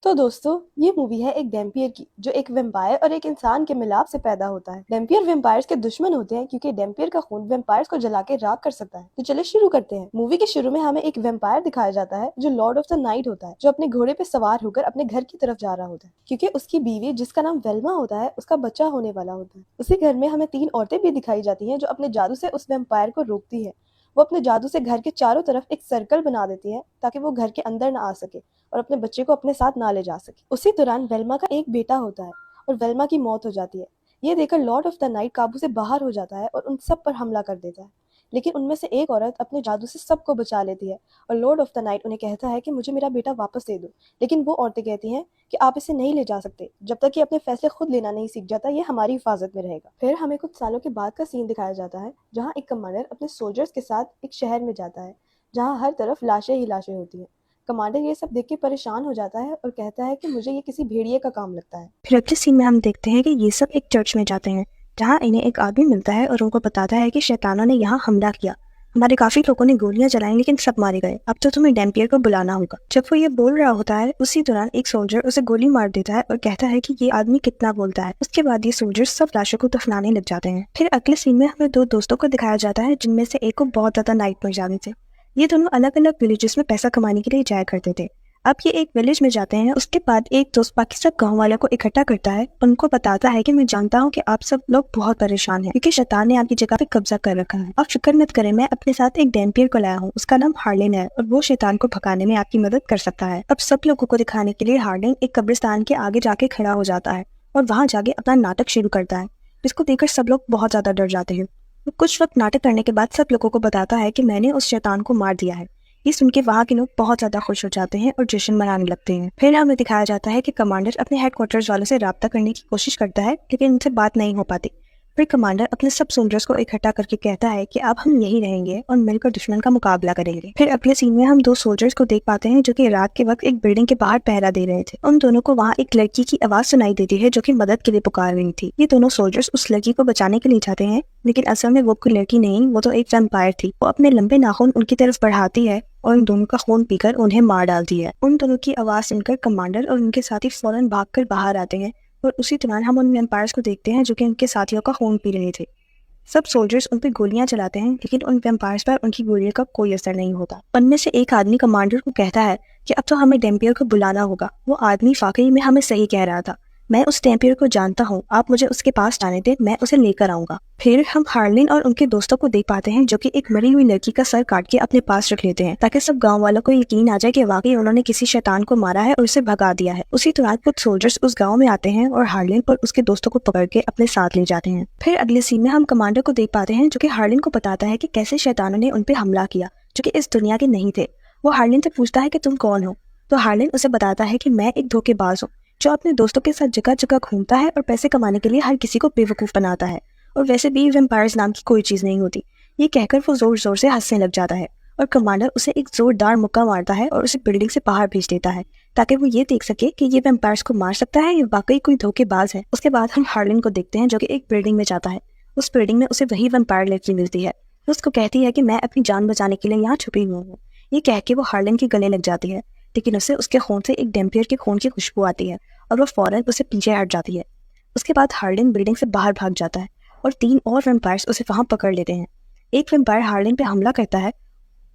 तो दोस्तों, ये मूवी है एक डैम्पियर की, जो एक वैम्पायर और एक इंसान के मिलाप से पैदा होता है। डैम्पियर वैम्पायर्स के दुश्मन होते हैं क्योंकि डैम्पियर का खून वैम्पायर्स को जला के राख कर सकता है। तो चलिए शुरू करते हैं। मूवी के शुरू में हमें एक वैम्पायर दिखाया जाता है जो लॉर्ड ऑफ द नाइट होता है, जो अपने घोड़े पे सवार होकर अपने घर की तरफ जा रहा होता है क्योंकि उसकी बीवी, जिसका नाम वेल्मा होता है, उसका बच्चा होने वाला होता है। उसी घर में हमें 3 औरतें भी दिखाई जाती हैं जो अपने जादू से उस वैम्पायर को रोकती है। वो अपने जादू से घर के चारों तरफ एक सर्कल बना देती है ताकि वो घर के अंदर ना आ सके और अपने बच्चे को अपने साथ ना ले जा सके। उसी दौरान वेल्मा का एक बेटा होता है और वेल्मा की मौत हो जाती है। ये देखकर लॉर्ड ऑफ द नाइट काबू से बाहर हो जाता है और उन सब पर हमला कर देता है। लेकिन उनमें से एक औरत अपने जादू से सबको बचा लेती है और लॉर्ड ऑफ द नाइट उन्हें कहता है कि मुझे मेरा बेटा वापस दे दो। लेकिन वो औरतें कहती हैं कि आप इसे नहीं ले जा सकते, जब तक कि अपने फैसले खुद लेना नहीं सीख जाता ये हमारी हिफाजत में रहेगा। फिर हमें कुछ सालों के बाद का सीन दिखाया जाता है जहाँ एक कमांडर अपने सोल्जर्स के साथ एक शहर में जाता है जहाँ हर तरफ लाशें ही लाशें होती हैं। कमांडर ये सब देख के परेशान हो जाता है और कहता है कि मुझे ये किसी भेड़िए का काम लगता है। फिर अगले सीन में हम देखते हैं कि ये सब एक चर्च में जाते हैं जहाँ इन्हें एक आदमी मिलता है और उनको बताता है कि शैतानों ने यहाँ हमला किया। हमारे काफी लोगों ने गोलियां चलाई लेकिन सब मारे गए। अब तो तुम्हें डैम्पियर को बुलाना होगा। जब वो ये बोल रहा होता है उसी दौरान एक सोल्जर उसे गोली मार देता है और कहता है कि ये आदमी कितना बोलता है। उसके बाद ये सोल्जर सब लाशों को दफनाने लग जाते हैं। फिर अगले सीन में हमें 2 दोस्तों को दिखाया जाता है जिनमें से एक को बहुत ज्यादा नाइटमेयर जाने थे। ये दोनों अलग अलग विलेजेस में पैसा कमाने के लिए जाया करते थे। अब ये एक विलेज में जाते हैं। उसके बाद एक दोस्त बाकी सब गांव वालों को इकट्ठा करता है। उनको बताता है कि मैं जानता हूँ कि आप सब लोग बहुत परेशान हैं क्योंकि शैतान ने आपकी जगह पे कब्जा कर रखा है। आप फिक्र मत करें, मैं अपने साथ एक डैम्पियर को लाया हूँ। उसका नाम हार्लिन है और वो शैतान को भगाने में आपकी मदद कर सकता है। अब सब लोगों को दिखाने के लिए हार्लिन एक कब्रिस्तान के आगे जाके खड़ा हो जाता है और वहां जाके अपना नाटक शुरू करता है, जिसको देखकर सब लोग बहुत ज्यादा डर जाते हैं। कुछ वक्त नाटक करने के बाद सब लोगों को बताता है कि मैंने उस शैतान को मार दिया है। ये सुन के वहाँ के लोग बहुत ज्यादा खुश हो जाते हैं और जश्न मनाने लगते हैं। फिर हमें दिखाया जाता है कि कमांडर अपने हेडक्वार्टर्स वालों से राब्ता करने की कोशिश करता है लेकिन उनसे बात नहीं हो पाती। फिर कमांडर अपने सब सोल्जर्स को इकट्ठा करके कहता है कि अब हम यहीं रहेंगे और मिलकर दुश्मन का मुकाबला करेंगे। फिर अगले सीन में हम 2 सोल्जर्स को देख पाते हैं जो कि रात के वक्त एक बिल्डिंग के बाहर पहरा दे रहे थे। उन दोनों को वहाँ एक लड़की की आवाज सुनाई देती है जो कि मदद के लिए पुकार रही थी। ये दोनों सोल्जर्स उस लड़की को बचाने के लिए जाते हैं लेकिन असल में वो कोई लड़की नहीं, वो तो एक वैम्पायर थी। वो अपने लंबे नाखून उनकी तरफ बढ़ाती है और उन दोनों का खून पीकर उन्हें मार डालती है। उन दोनों की आवाज सुनकर कमांडर और उनके साथी फौरन भागकर बाहर आते हैं और उसी दौरान हम उन वैम्पायर्स को देखते हैं जो कि उनके साथियों का खून पी रहे थे। सब सोल्जर्स उन पर गोलियां चलाते हैं लेकिन उन वैम्पायर्स पर उनकी गोलियों का कोई असर नहीं होता। उनमें से एक आदमी कमांडर को कहता है कि अब तो हमें डैम्पियर को बुलाना होगा। वो आदमी वाकई में हमें सही कह रहा था। मैं उस डैम्पियर को जानता हूँ, आप मुझे उसके पास जाने दें, मैं उसे लेकर आऊंगा। फिर हम हार्लिन और उनके दोस्तों को देख पाते हैं जो कि एक मरी हुई लड़की का सर काट के अपने पास रख लेते हैं ताकि सब गांव वालों को यकीन आ जाए कि वाकई उन्होंने किसी शैतान को मारा है और उसे भगा दिया है। उसी दौरान कुछ सोल्जर्स उस गांव में आते हैं और हार्लिन और उसके दोस्तों को पकड़ के अपने साथ ले जाते हैं। फिर अगले सीन में हम कमांडर को देख पाते हैं जो कि हार्लिन को बताता है कि कैसे शैतानों ने उन पे हमला किया जो कि इस दुनिया के नहीं थे। वो हार्लिन से पूछता है कि तुम कौन हो, तो हार्लिन उसे बताता है कि मैं एक धोखेबाज हूँ जो अपने दोस्तों के साथ जगह जगह घूमता है और पैसे कमाने के लिए हर किसी को बेवकूफ बनाता है, और वैसे भी वैम्पायर्स नाम की कोई चीज नहीं होती। ये कहकर वो जोर जोर से हंसने लग जाता है और कमांडर उसे एक जोरदार मुक्का मारता है और उसे बिल्डिंग से बाहर भेज देता है ताकि वो ये देख सके कि ये वैम्पायर्स को मार सकता है या वाकई कोई धोखेबाज है। उसके बाद हम हार्लिन को देखते हैं जो कि एक बिल्डिंग में जाता है। उस बिल्डिंग में उसे वही वैम्पायर लड़की मिलती है। उसको कहती है कि मैं अपनी जान बचाने के लिए यहाँ छुपी हुई हूँ। ये कह के वो हार्लिन के गले लग जाती है लेकिन उसे उसके खून से एक डैम्पियर के खून की खुशबू आती है और वो फौरन उसे पीछे हट जाती है। उसके बाद हार्लिन बिल्डिंग से बाहर भाग जाता है और 3 और वैम्पायर्स उसे वहां पकड़ लेते हैं। एक वैम्पायर हार्लिन पे हमला करता है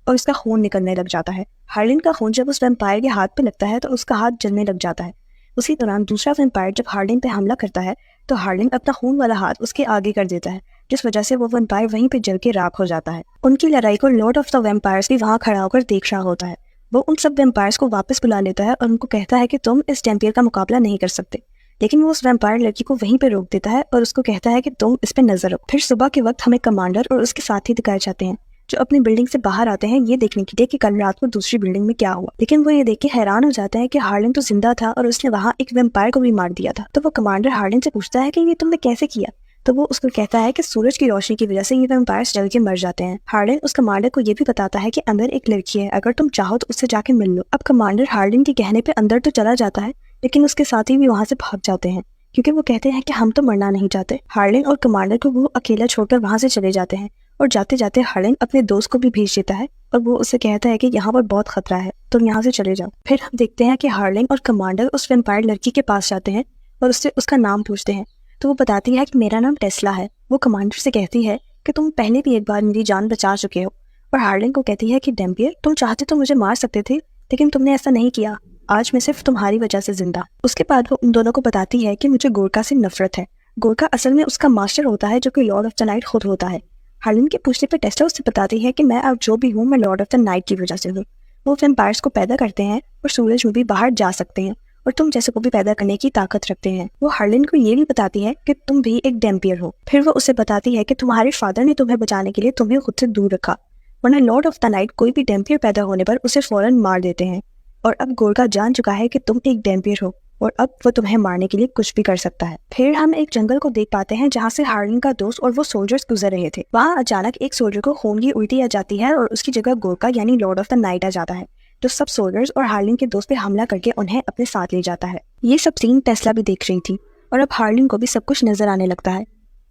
और उसका खून निकलने लग जाता है। हार्लिन का खून जब उस वैम्पायर के हाथ पे लगता है तो उसका हाथ जलने लग जाता है। उसी दौरान दूसरा वैम्पायर जब हार्लिन पे हमला करता है तो हार्लिन अपना खून वाला हाथ उसके आगे कर देता है, जिस वजह से वो वैम्पायर वहीं पे जल के राख हो जाता है। उनकी लड़ाई को लॉर्ड ऑफ द वैम्पायर्स भी वहां खड़ा होकर देख रहा होता है। वो उन सब वैम्पायर्स को वापस बुला लेता है और उनको कहता है कि तुम इस डैम्पियर का मुकाबला नहीं कर सकते, लेकिन वो उस वैम्पायर लड़की को वहीं पे रोक देता है और उसको कहता है कि तुम इस पे नजर रखो। फिर सुबह के वक्त हमें कमांडर और उसके साथी दिखाए जाते हैं जो अपनी बिल्डिंग से बाहर आते हैं ये देखने के लिए कि कल रात को दूसरी बिल्डिंग में क्या हुआ। लेकिन वो ये देख के हैरान हो जाते हैं कि हार्लिन तो जिंदा था और उसने वहाँ एक वैम्पायर को भी मार दिया था। तो वो कमांडर हार्लिन से पूछता है कि ये तुमने कैसे किया, तो वो उसको कहता है कि सूरज की रोशनी की वजह से ये वैम्पायर्स जल के मर जाते हैं। हार्लिन उस कमांडर को ये भी बताता है कि अंदर एक लड़की है, अगर तुम चाहो तो उससे जाके मिल लो। अब कमांडर हार्लिन के कहने पे अंदर तो चला जाता है लेकिन उसके साथी भी वहाँ से भाग जाते हैं क्योंकि वो कहते हैं कि हम तो मरना नहीं चाहते। हार्लिन और कमांडर को वो अकेला छोड़कर वहाँ से चले जाते हैं और जाते जाते हार्लिन अपने दोस्त को भी भेज देता है और वो उसे कहता है कि यहाँ पर बहुत खतरा है, तुम यहाँ से चले जाओ। फिर हम देखते हैं कि हार्लिन और कमांडर उस वैम्पायर लड़की के पास जाते हैं और उससे उसका नाम पूछते हैं। तो वो बताती है कि मेरा नाम टेस्ला है। वो कमांडर से कहती है कि तुम पहले भी एक बार मेरी जान बचा चुके हो। और हार्लिन को कहती है कि डैम्पियर, तुम चाहते तो मुझे मार सकते थे, लेकिन तुमने ऐसा नहीं किया। आज मैं सिर्फ तुम्हारी वजह से जिंदा। उसके बाद वो उन दोनों को बताती है कि मुझे गोरका से नफरत है। गोरका असल में उसका मास्टर होता है जो कि लॉर्ड ऑफ द नाइट खुद होता है। हार्लिन के पूछने पर टेस्ला उससे बताती है कि मैं अब जो भी हूँ मैं लॉर्ड ऑफ द नाइट की वजह से हूँ। वो वैम्पायर्स को पैदा करते हैं और सूरज में भी बाहर जा सकते हैं और तुम जैसे को भी पैदा करने की ताकत रखते हैं। वो हार्लिन को ये भी बताती है कि तुम भी एक डैम्पियर हो। फिर वो उसे बताती है कि तुम्हारे फादर ने तुम्हें बचाने के लिए तुम्हें खुद से दूर रखा, वरना लॉर्ड ऑफ द नाइट कोई भी डैम्पियर पैदा होने पर उसे फौरन मार देते हैं। और अब गोरका जान चुका है कि तुम एक डैम्पियर हो और अब वो तुम्हें मारने के लिए कुछ भी कर सकता है। फिर हम एक जंगल को देख पाते हैं जहाँ से हार्लिन का दोस्त और वो सोल्जर्स गुजर रहे थे। वहाँ अचानक एक सोल्जर को खून की उल्टी आ जाती है और उसकी जगह गोरका यानी लॉर्ड ऑफ द नाइट आ जाता है, जो सब सोल्जर्स और हार्लिन के दोस्त पे हमला करके उन्हें अपने साथ ले जाता है। ये सब सीन टेस्ला भी देख रही थी और अब हार्लिन को भी सब कुछ नजर आने लगता है।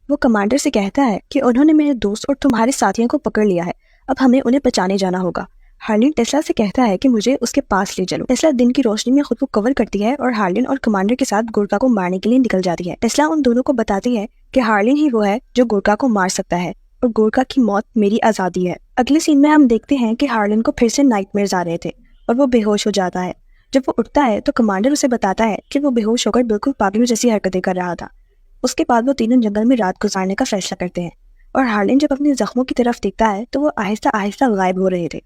वो कमांडर से कहता है कि उन्होंने मेरे दोस्त और तुम्हारे साथियों को पकड़ लिया है, अब हमें उन्हें बचाने जाना होगा। हार्लिन टेस्ला से कहता है कि मुझे उसके पास ले चलो। टेस्ला दिन की रोशनी में खुद को कवर करती है और हार्लिन और कमांडर के साथ गोरका को मारने के लिए निकल जाती है। टेस्ला उन दोनों को बताती है कि हार्लिन ही वो है जो गोरका को मार सकता है और गोरका की मौत मेरी आजादी है। अगले सीन में हम देखते हैं कि हार्लिन को फिर से नाइटमेयर्स आ रहे थे और वो बेहोश हो जाता है। जब वो उठता है तो कमांडर उसे बताता है कि वो बेहोश होकर बिल्कुल पागलों जैसी हरकतें कर रहा था। उसके बाद वो तीनों जंगल में रात गुजारने का फैसला करते हैं और हार्लिन जब अपने जख्मों की तरफ देखता है तो वो आहिस्ता आहिस्ता गायब हो रहे थे।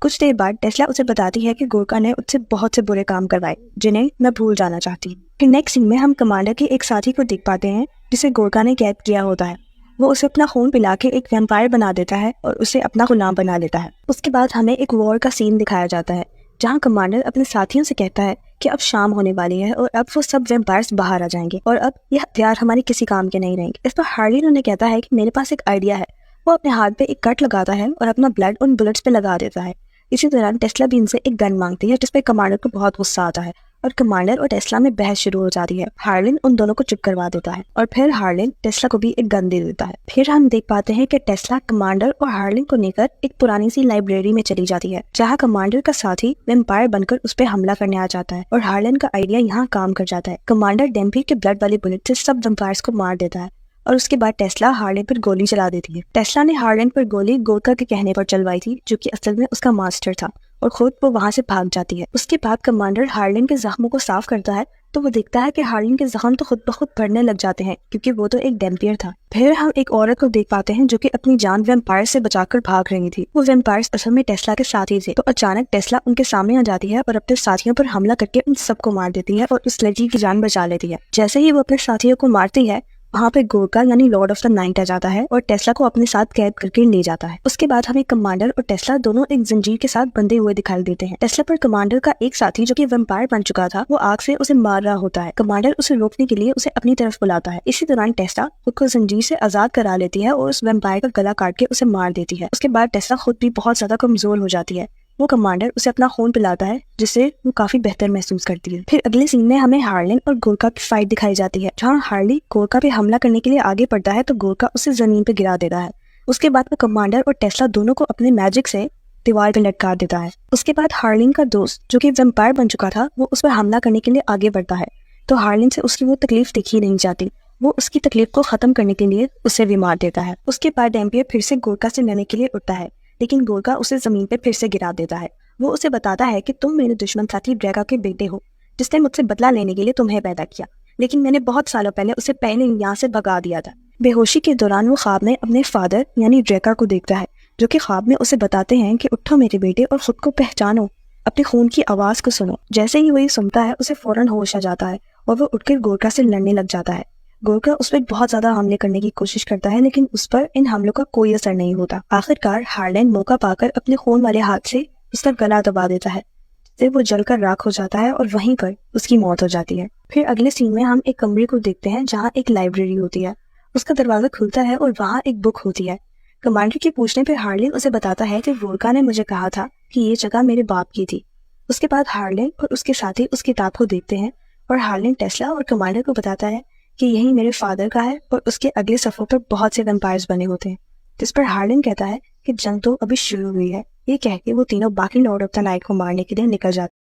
कुछ देर बाद टेस्ला उसे बताती है कि गोरका ने उससे बहुत से बुरे काम करवाए जिन्हें मैं भूल जाना चाहती हूँ। फिर नेक्स्ट सीन में हम कमांडर के एक साथी को देख पाते हैं जिसे गोरका ने कैद किया होता है। वो उसे अपना खून पिला के एक वैम्पायर बना देता है और उसे अपना गुलाम बना लेता है। उसके बाद हमें एक वॉर का सीन दिखाया जाता है जहाँ कमांडर अपने साथियों से कहता है कि अब शाम होने वाली है और अब वो सब वैम्पायर्स बाहर आ जाएंगे और अब यह हथियार हमारे किसी काम के नहीं रहेंगे। इस पर हार्लिन उन्हें कहता है कि मेरे पास एक आइडिया है। वो अपने हाथ पे एक कट लगाता है और अपना ब्लड उन बुलेट्स पे लगा देता है। इसी दौरान टेस्ला भी इनसे एक गन मांगती है जिसपे कमांडर को बहुत गुस्सा आता है और कमांडर और टेस्ला में बहस शुरू हो जाती है। हार्लिन उन दोनों को चुप करवा देता है और फिर हार्लिन टेस्ला को भी एक गन दे देता है। फिर हम देख पाते हैं कि टेस्ला कमांडर और हार्लिन को लेकर एक पुरानी सी लाइब्रेरी में चली जाती है जहाँ कमांडर का साथी वैम्पायर बनकर उस पर हमला करने आ जाता है और हार्लिन का आइडिया यहाँ काम कर जाता है। कमांडर डैम्पियर के ब्लड वाली बुलेट से सब वैम्पायर्स को मार देता है और उसके बाद टेस्ला हार्लिन पर गोली चला देती है। टेस्ला ने हार्लिन पर गोली गोरका के कहने पर चलवाई थी जो कि असल में उसका मास्टर था और खुद वो वहाँ से भाग जाती है। उसके बाद कमांडर हार्लिन के जख्मों को साफ करता है तो वो देखता है कि हार्लिन के जख्म तो खुद ब खुद भरने लग जाते हैं क्योंकि वो तो एक डैम्पियर था। फिर हम एक औरत को देख पाते हैं जो कि अपनी जान वैम्पायर से बचाकर भाग रही थी। वो वैम्पायर्स असल में टेस्ला के साथी थे। तो अचानक टेस्ला उनके सामने आ जाती है और अपने साथियों पर हमला करके उन सबको मार देती है और उस लड़की की जान बचा लेती है। जैसे ही वो अपने साथियों को मारती है वहाँ पे गोरका यानी लॉर्ड ऑफ द नाइट आ जाता है और टेस्ला को अपने साथ कैद करके ले जाता है। उसके बाद हमें कमांडर और टेस्ला दोनों एक जंजीर के साथ बंधे हुए दिखाई देते हैं। टेस्ला पर कमांडर का एक साथी जो कि वैम्पायर बन चुका था वो आग से उसे मार रहा होता है। कमांडर उसे रोकने के लिए उसे अपनी तरफ बुलाता है। इसी दौरान टेस्ला खुद को जंजीर से आजाद करा लेती है और उस वैम्पायर का गला काट के उसे मार देती है। उसके बाद टेस्ला खुद भी बहुत ज्यादा कमजोर हो जाती है। वो कमांडर उसे अपना खून पिलाता है जिससे वो काफी बेहतर महसूस करती है। फिर अगले सीन में हमें हार्लिन और गोरका की फाइट दिखाई जाती है जहाँ हार्लिन गोरका पे हमला करने के लिए आगे बढ़ता है तो गोरका उसे जमीन पे गिरा देता है। उसके बाद वो कमांडर और टेस्ला दोनों को अपने मैजिक से दीवार पे लटका देता है। उसके बाद हार्लिन का दोस्त जो कि वैम्पायर बन चुका था वो उस पर हमला करने के लिए आगे बढ़ता है तो हार्लिन से उसकी वो तकलीफ दिखी नहीं जाती। वो उसकी तकलीफ को खत्म करने के लिए उसे भी मार देता है। उसके बाद डैम्पियर फिर से गोरका से लड़ने के लिए उठता है लेकिन गोरका उसे जमीन पे फिर से गिरा देता है। वो उसे बताता है कि तुम मेरे दुश्मन साथी ड्रैका के बेटे हो जिसने मुझसे बदला लेने के लिए तुम्हें पैदा किया, लेकिन मैंने बहुत सालों पहले उसे पहले यहाँ से भगा दिया था। बेहोशी के दौरान वो ख्वाब में अपने फादर यानी ड्रैका को देखता है जो कि ख्वाब में उसे बताते हैं कि उठो मेरे बेटे और खुद को पहचानो, अपने खून की आवाज को सुनो। जैसे ही वो ये सुनता है उसे फौरन होश आ जाता है और वो उठकर गोरका से लड़ने लग जाता है। गोरका उस पर बहुत ज्यादा हमले करने की कोशिश करता है लेकिन उस पर इन हमलों का कोई असर नहीं होता। आखिरकार हार्लिन मौका पाकर अपने खून वाले हाथ से उसका गला दबा देता है जिससे वो जलकर राख हो जाता है और वहीं पर उसकी मौत हो जाती है। फिर अगले सीन में हम एक कमरे को देखते हैं जहाँ एक लाइब्रेरी होती है। उसका दरवाजा खुलता है और वहाँ एक बुक होती है। कमांडर के पूछने पर हार्लिन उसे बताता है कि गोरका ने मुझे कहा था कि ये जगह मेरे बाप की थी। उसके बाद हार्लिन और उसके साथी उस किताब को देखते हैं और हार्लिन टेस्ला और कमांडर को बताता है कि यही मेरे फादर का है और उसके अगले सफर पर बहुत से वैम्पायर्स बने होते हैं। जिस पर हार्डन कहता है कि जंग तो अभी शुरू हुई है। ये कह के वो तीनों बाकी लॉर्ड ऑफ द नाइट को मारने के लिए निकल जाते हैं।